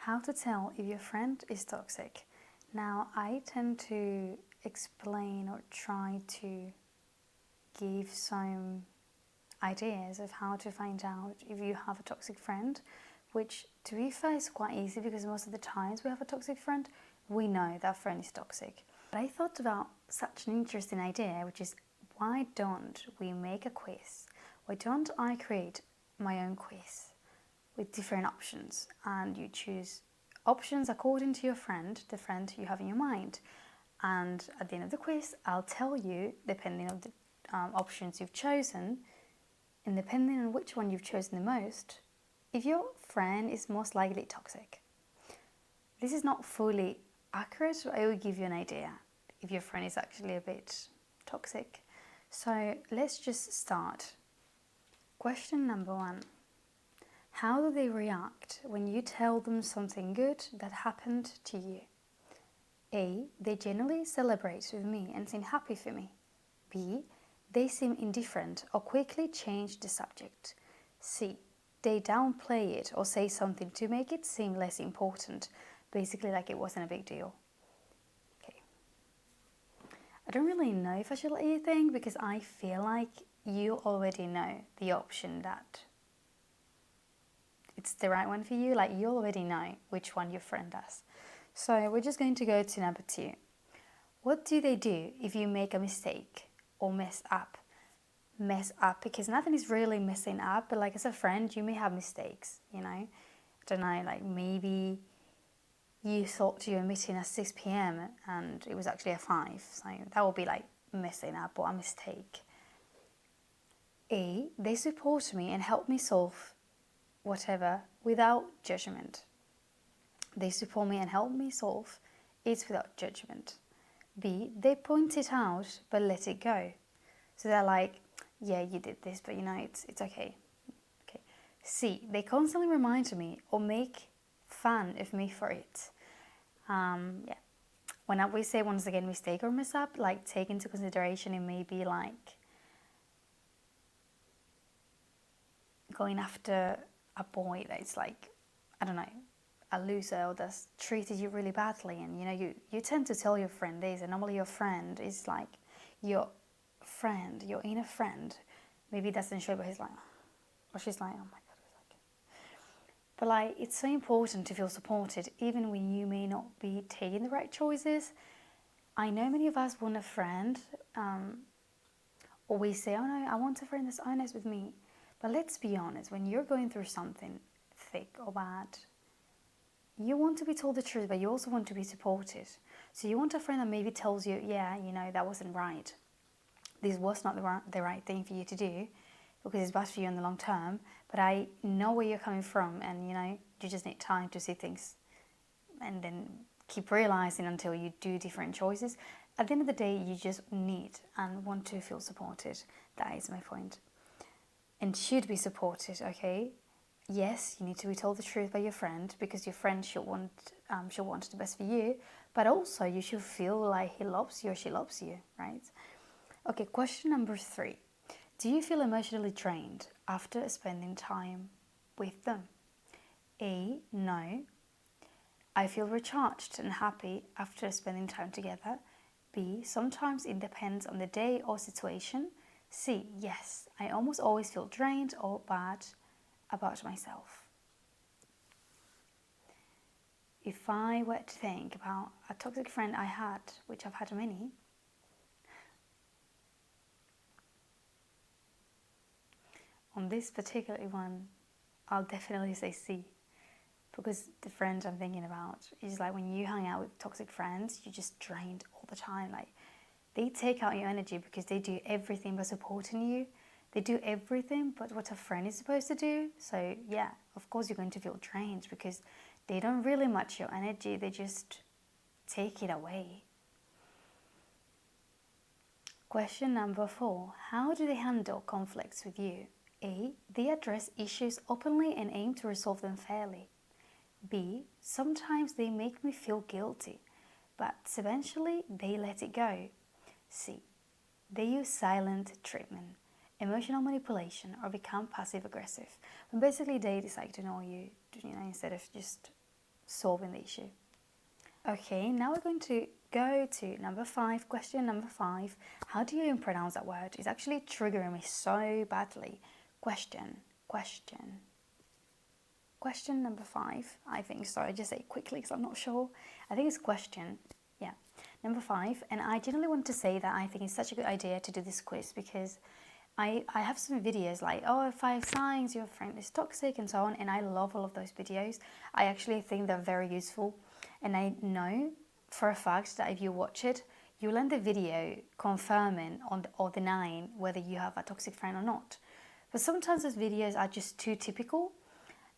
How to tell if your friend is toxic. Now, I tend to explain or try to give some ideas of how to find out if you have a toxic friend, which to be fair is quite easy because most of the times we have a toxic friend, we know that friend is toxic. But I thought about such an interesting idea, which is why don't we make a quiz? Why don't I create my own quiz with different options and you choose options according to your friend, the friend you have in your mind. And at the end of the quiz, I'll tell you, depending on the options you've chosen, and depending on which one you've chosen the most, if your friend is most likely toxic. This is not fully accurate, but I will give you an idea if your friend is actually a bit toxic. So let's just start. Question number 1. How do they react when you tell them something good that happened to you? A. They generally celebrate with me and seem happy for me. B. They seem indifferent or quickly change the subject. C. They downplay it or say something to make it seem less important, basically like it wasn't a big deal. Okay. I don't really know if I should let you think because I feel like you already know the option that it's the right one for you, like you already know which one your friend does. So we're just going to go to number 2. What do they do if you make a mistake or mess up? Mess up, because nothing is really messing up, but like as a friend, you may have mistakes, you know? I don't know, like maybe you thought you were meeting at 6 p.m. and it was actually at 5. So that would be like messing up or a mistake. A, they support me and help me solve whatever without judgment. They support me and help me solve it without judgment. B, they point it out but let it go. So they're like, yeah, you did this, but you know, it's okay. Okay. C, they constantly remind me or make fun of me for it. Yeah. When we say once again mistake or mess up, like take into consideration it may be like going after a boy that's like, I don't know, a loser or that's treated you really badly, and you know you tend to tell your friend this, and normally your friend is like your friend, your inner friend, maybe doesn't show, but he's like, or she's like, oh my god, it's like, but like it's so important to feel supported even when you may not be taking the right choices. I know many of us want a friend, or we say, oh no, I want a friend that's honest with me. But let's be honest, when you're going through something thick or bad, you want to be told the truth, but you also want to be supported. So you want a friend that maybe tells you, yeah, you know, that wasn't right. This was not the right thing for you to do because it's bad for you in the long term. But I know where you're coming from, and you know, you just need time to see things and then keep realizing until you do different choices. At the end of the day, you just need and want to feel supported. That is my point. And should be supported, okay? Yes, you need to be told the truth by your friend because your friend should want the best for you, but also you should feel like he loves you or she loves you, right? Okay, question number 3. Do you feel emotionally drained after spending time with them? A, no. I feel recharged and happy after spending time together. B, sometimes it depends on the day or situation. C, yes, I almost always feel drained or bad about myself. If I were to think about a toxic friend I had, which I've had many, on this particular one, I'll definitely say C. Because the friend I'm thinking about is like when you hang out with toxic friends, you're just drained all the time. Like they take out your energy because they do everything by supporting you. They do everything but what a friend is supposed to do. So yeah, of course you're going to feel drained because they don't really match your energy. They just take it away. Question number 4. How do they handle conflicts with you? A, they address issues openly and aim to resolve them fairly. B, sometimes they make me feel guilty, but eventually they let it go. C, they use silent treatment, emotional manipulation, or become passive aggressive. When basically they decide to know you, instead of just solving the issue. Okay, now we're going to go to number 5, question number 5. How do you even pronounce that word? It's actually triggering me so badly. Question. Question number 5, I think. So I just say it quickly because I'm not sure. I think it's question. Yeah, number 5. And I generally want to say that I think it's such a good idea to do this quiz because I have some videos like, 5 signs your friend is toxic and so on. And I love all of those videos. I actually think they're very useful. And I know for a fact that if you watch it, you'll end the video confirming or denying whether you have a toxic friend or not. But sometimes those videos are just too typical.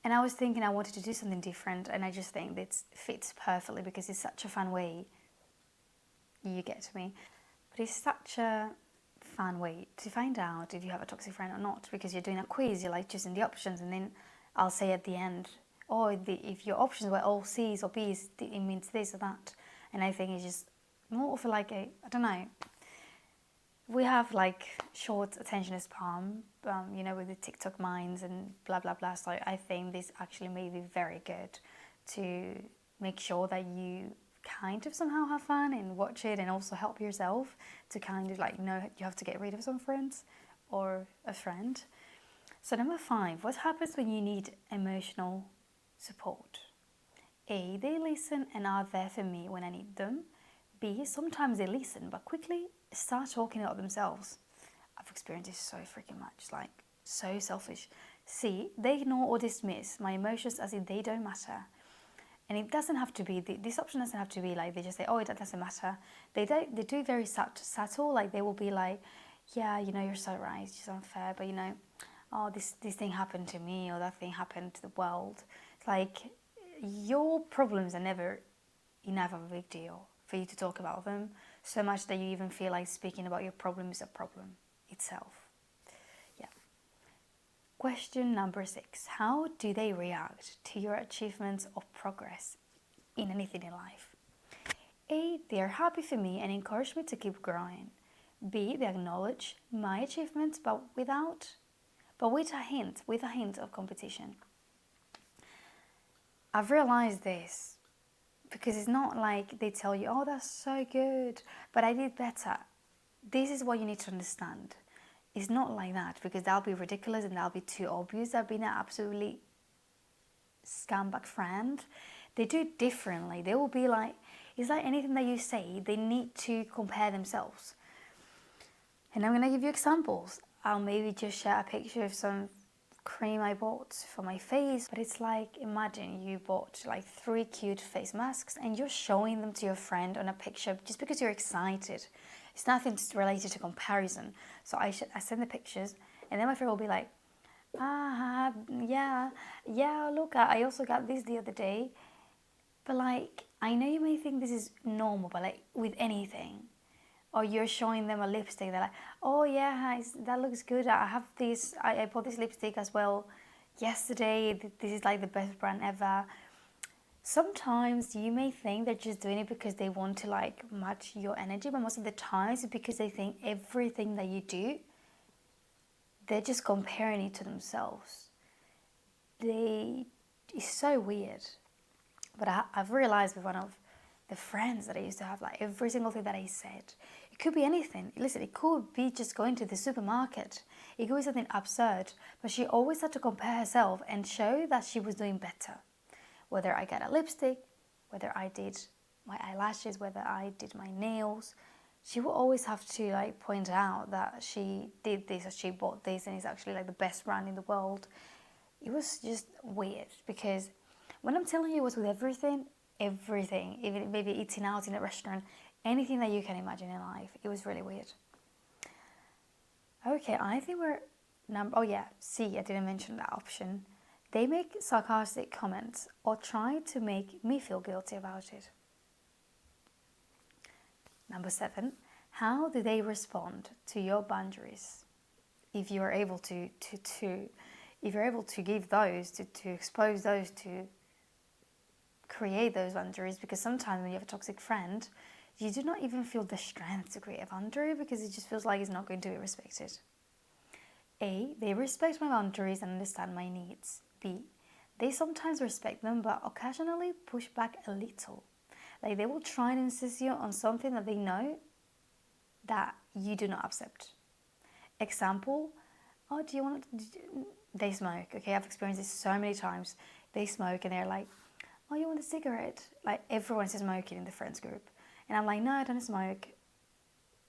And I was thinking I wanted to do something different, and I just think this fits perfectly because it's such a fun way. You get to me. But it's such a fun way to find out if you have a toxic friend or not, because you're doing a quiz, you're like choosing the options, and then I'll say at the end, if your options were all C's or B's, it means this or that. And I think it's just more of like I don't know. We have like short attention span, with the TikTok minds and blah, blah, blah. So I think this actually may be very good to make sure that you kind of somehow have fun and watch it, and also help yourself to kind of like know you have to get rid of some friends or a friend. So number 5, what happens when you need emotional support? A, they listen and are there for me when I need them. B, sometimes they listen but quickly start talking about themselves. I've experienced this so freaking much, like so selfish. C, they ignore or dismiss my emotions as if they don't matter. And it doesn't have to be, this option doesn't have to be like they just say, that doesn't matter. They do very subtle, like they will be like, yeah, you're so right, it's just unfair, but this thing happened to me, or that thing happened to the world. Like, your problems are never enough of a big deal for you to talk about them, so much that you even feel like speaking about your problem is a problem itself. Yeah. Question number 6. How do they react to your achievements or progress in anything in life? A, they are happy for me and encourage me to keep growing. B, they acknowledge my achievements but with a hint of competition. I've realized this because it's not like they tell you, that's so good, but I did better. This is what you need to understand. It's not like that, because that'll be ridiculous and that'll be too obvious. That'll be an absolutely scumbag friend. They do it differently. They will be like, it's like anything that you say, they need to compare themselves. And I'm going to give you examples. I'll maybe just share a picture of some cream I bought for my face, but it's like, imagine you bought like 3 cute face masks and you're showing them to your friend on a picture just because you're excited. It's nothing related to comparison. So I send the pictures, and then my friend will be like, yeah, look, I also got this the other day. But like, I know you may think this is normal, but like with anything, or you're showing them a lipstick, they're like, that looks good, I have this, I bought this lipstick as well yesterday, this is like the best brand ever. Sometimes you may think they're just doing it because they want to like match your energy, but most of the times it's because they think everything that you do, they're just comparing it to themselves. It's so weird. But I've realized with one of the friends that I used to have, like every single thing that I said, it could be anything. Listen, it could be just going to the supermarket. It could be something absurd, but she always had to compare herself and show that she was doing better. Whether I got a lipstick, whether I did my eyelashes, whether I did my nails, she will always have to like point out that she did this or she bought this and it's actually like the best brand in the world. It was just weird, because when I'm telling you it was with everything, even maybe eating out in a restaurant, anything that you can imagine in life, it was really weird. Okay, I think C, I didn't mention that option. They make sarcastic comments or try to make me feel guilty about it. Number 7, how do they respond to your boundaries? If you're able to give those, to expose those, to create those boundaries, because sometimes when you have a toxic friend, you do not even feel the strength to create a boundary because it just feels like it's not going to be respected. A, they respect my boundaries and understand my needs. B, they sometimes respect them, but occasionally push back a little. Like they will try and insist you on something that they know that you do not accept. Example, oh, do you want to, they smoke. Okay, I've experienced this so many times. They smoke and they're like, oh, you want a cigarette? Like everyone's smoking in the friends group. And I'm like, no, I don't smoke.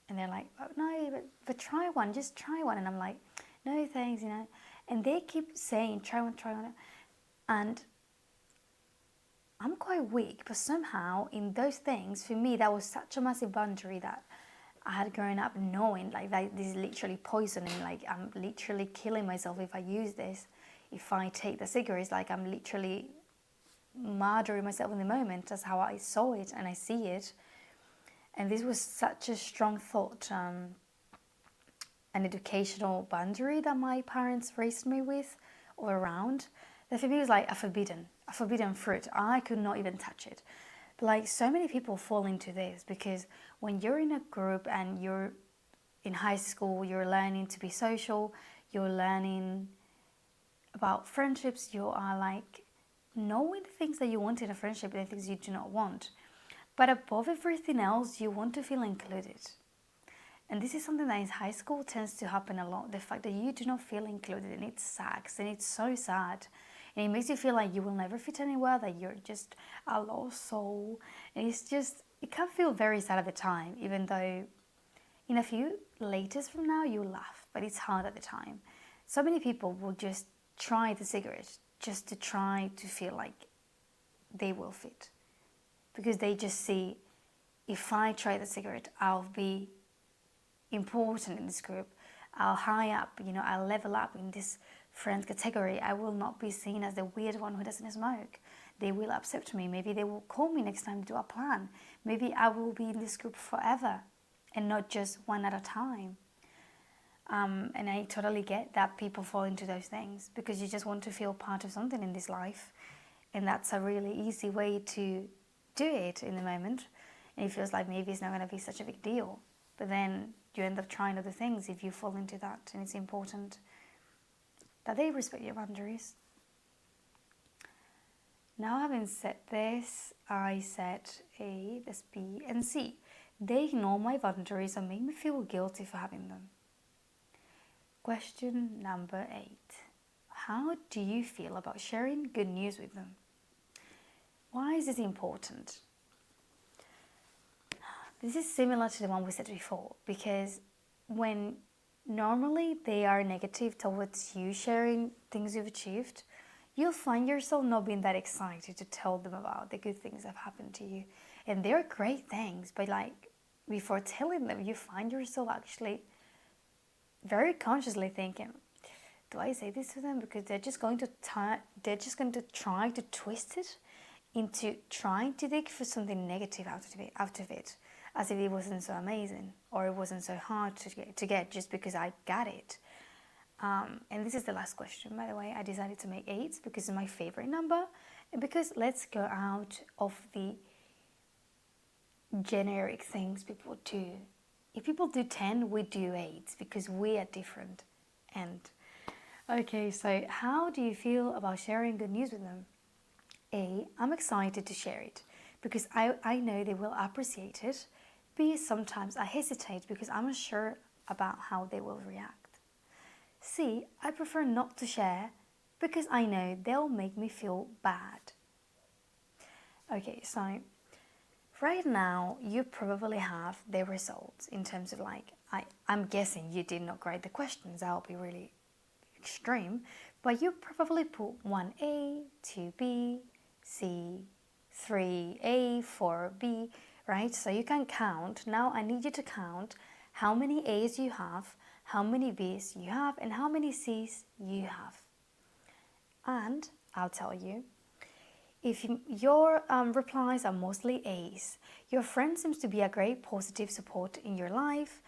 And they're like, oh, no, but try one, just try one. And I'm like, no, thanks, And they keep saying, try one. And I'm quite weak, but somehow in those things, for me, that was such a massive boundary that I had grown up knowing like that this is literally poisoning. Like I'm literally killing myself if I use this. If I take the cigarettes, like I'm literally murdering myself in the moment. That's how I saw it and I see it. And this was such a strong thought, an educational boundary that my parents raised me with or around. That for me was like a forbidden fruit. I could not even touch it. But like so many people fall into this because when you're in a group and you're in high school, you're learning to be social, you're learning about friendships, you are like knowing the things that you want in a friendship and the things you do not want. But above everything else, you want to feel included. And this is something that in high school tends to happen a lot. The fact that you do not feel included, and it sucks, and it's so sad. And it makes you feel like you will never fit anywhere, that you're just a lost soul. And it can feel very sad at the time, even though in a few laters from now, you laugh, but it's hard at the time. So many people will just try the cigarette just to try to feel like they will fit. Because they just see, if I try the cigarette, I'll be important in this group. I'll high up, I'll level up in this friend category. I will not be seen as the weird one who doesn't smoke. They will accept me. Maybe they will call me next time to do a plan. Maybe I will be in this group forever and not just one at a time. And I totally get that people fall into those things because you just want to feel part of something in this life. And that's a really easy way to do it in the moment. And it feels like maybe it's not going to be such a big deal. But then you end up trying other things if you fall into that. And it's important that they respect your boundaries. Now, having said this, I set A, this B, and C. They ignore my boundaries and make me feel guilty for having them. Question number 8. How do you feel about sharing good news with them? Why is this important? This is similar to the one we said before, because when normally they are negative towards you sharing things you've achieved, you'll find yourself not being that excited to tell them about the good things that have happened to you. And they're great things, but like before telling them, you find yourself actually very consciously thinking, do I say this to them? Because they're just going to try to twist it into trying to dig for something negative out of it, as if it wasn't so amazing or it wasn't so hard to get just because I got it. And this is the last question, by the way. I decided to make 8 because it's my favorite number, and because let's go out of the generic things people do. If people do 10, we do 8 because we are different. And okay, so how do you feel about sharing good news with them? A, I'm excited to share it because I know they will appreciate it. B, sometimes I hesitate because I'm unsure about how they will react. C, I prefer not to share because I know they'll make me feel bad. Okay, so right now you probably have the results in terms of like, I'm guessing you did not grade the questions. That'll be really extreme. But you probably put 1A, 2B, C, 3A, 4B, right? So you can count. Now I need you to count how many A's you have, how many B's you have, and how many C's you have. And I'll tell you, if your replies are mostly A's, your friend seems to be a great positive support in your life,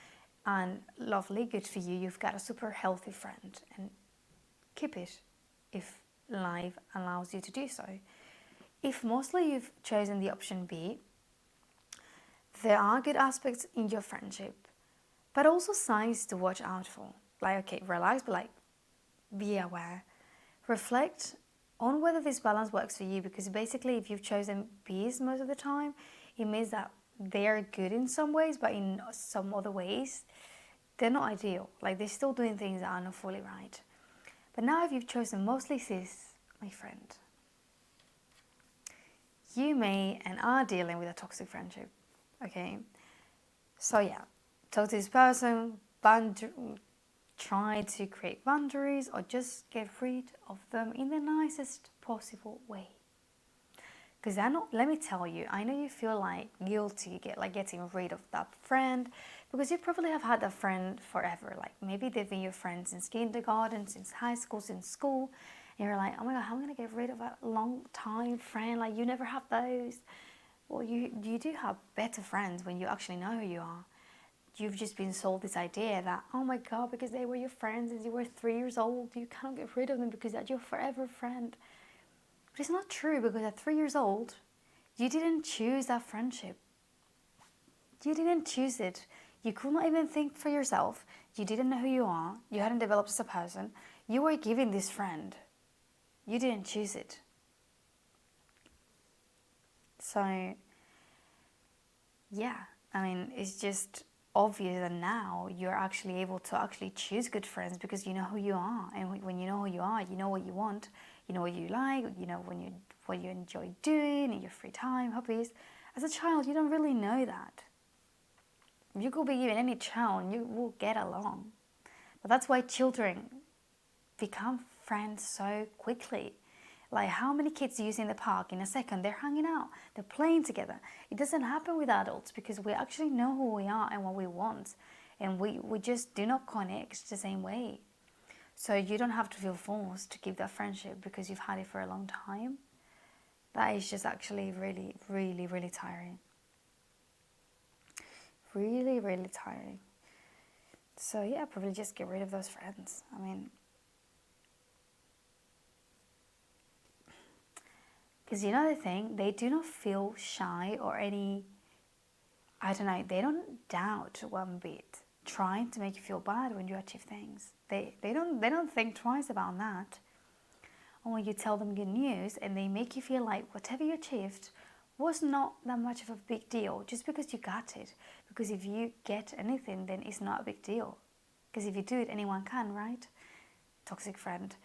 and lovely, good for you. You've got a super healthy friend, and keep it if life allows you to do so. If mostly you've chosen the option B, there are good aspects in your friendship, but also signs to watch out for. Like, okay, relax, but like, be aware. Reflect on whether this balance works for you, because basically if you've chosen peace most of the time, it means that they're good in some ways, but in some other ways they're not ideal. Like, they're still doing things that are not fully right. But now if you've chosen mostly cis, my friend, you may and are dealing with a toxic friendship. Okay, so yeah, talk to this person, try to create boundaries, or just get rid of them in the nicest possible way. Because let me tell you, I know you feel like guilty getting rid of that friend, because you probably have had that friend forever. Like, maybe they've been your friend since kindergarten, since high school, since school, and you're like, oh my god, how am I gonna get rid of a long time friend? Like, you never have those. Well, you do have better friends when you actually know who you are. You've just been sold this idea that, oh my god, because they were your friends since you were 3 years old, you cannot get rid of them because that's your forever friend. But it's not true, because at 3 years old, you didn't choose that friendship. You didn't choose it. You could not even think for yourself. You didn't know who you are. You hadn't developed as a person. You were given this friend. You didn't choose it. So, yeah, I mean, it's just obvious that now you're actually able to actually choose good friends, because you know who you are. And when you know who you are, you know what you want. You know what you like, you know what you enjoy doing in your free time, hobbies. As a child, you don't really know that. You could be given any child and you will get along. But that's why children become friends so quickly. Like, how many kids do you see in the park? In a second, they're hanging out, they're playing together. It doesn't happen with adults, because we actually know who we are and what we want. And we just do not connect the same way. So you don't have to feel forced to keep that friendship because you've had it for a long time. That is just actually really, really, really tiring. Really, really tiring. So yeah, probably just get rid of those friends. I mean, because you know the thing, they do not feel shy or any, I don't know, they don't doubt one bit trying to make you feel bad when you achieve things. They don't think twice about that. And when you tell them good news and they make you feel like whatever you achieved was not that much of a big deal just because you got it. Because if you get anything, then it's not a big deal. Because if you do it, anyone can, right? Toxic friend.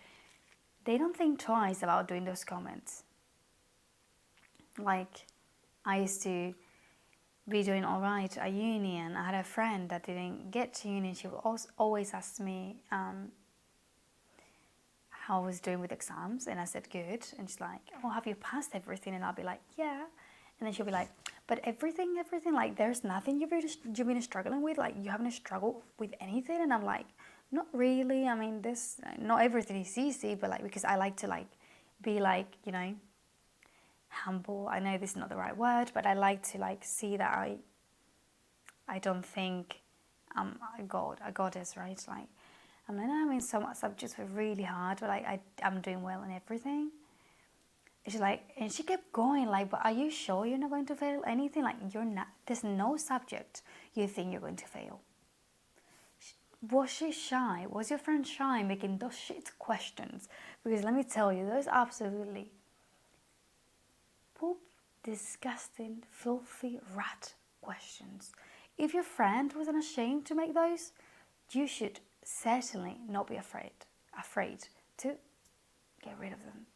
They don't think twice about doing those comments. Like, I used to be doing all right at uni, and I had a friend that didn't get to uni. She would always ask me how I was doing with exams, and I said good, and she's like, oh, have you passed everything? And I'll be like, yeah. And then she'll be like, but everything, like, there's nothing you've been struggling with, like, you haven't struggled with anything? And I'm like, not really. I mean, not everything is easy, but like, because I like to like be like, you know, humble. I know this is not the right word, but I like to like see that I don't think I'm a goddess, right? Like, I'm like, no, I mean, some subjects were really hard, but like I'm doing well in everything. She's like, and she kept going, like, but are you sure you're not going to fail anything? Like, you're not, there's no subject you think you're going to fail. Was she shy? Was your friend shy making those shit questions? Because let me tell you, those absolutely poop, disgusting, filthy rat questions. If your friend wasn't ashamed to make those, you should certainly not be afraid to get rid of them.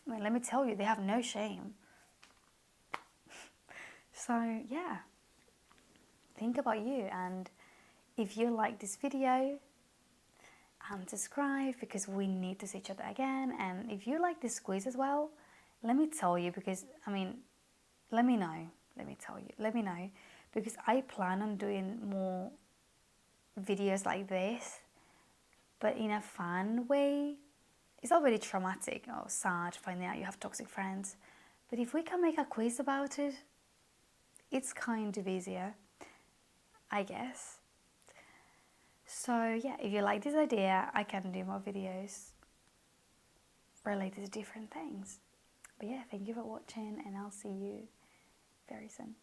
I mean, let me tell you, they have no shame. So yeah, think about you, and if you like this video, subscribe, because we need to see each other again. And if you like this quiz as well, let me tell you, because I mean, let me know, because I plan on doing more videos like this, but in a fun way. It's already traumatic or sad finding out you have toxic friends, but if we can make a quiz about it, it's kind of easier, I guess. So yeah, if you like this idea, I can do more videos related to different things. But yeah, thank you for watching, and I'll see you very soon.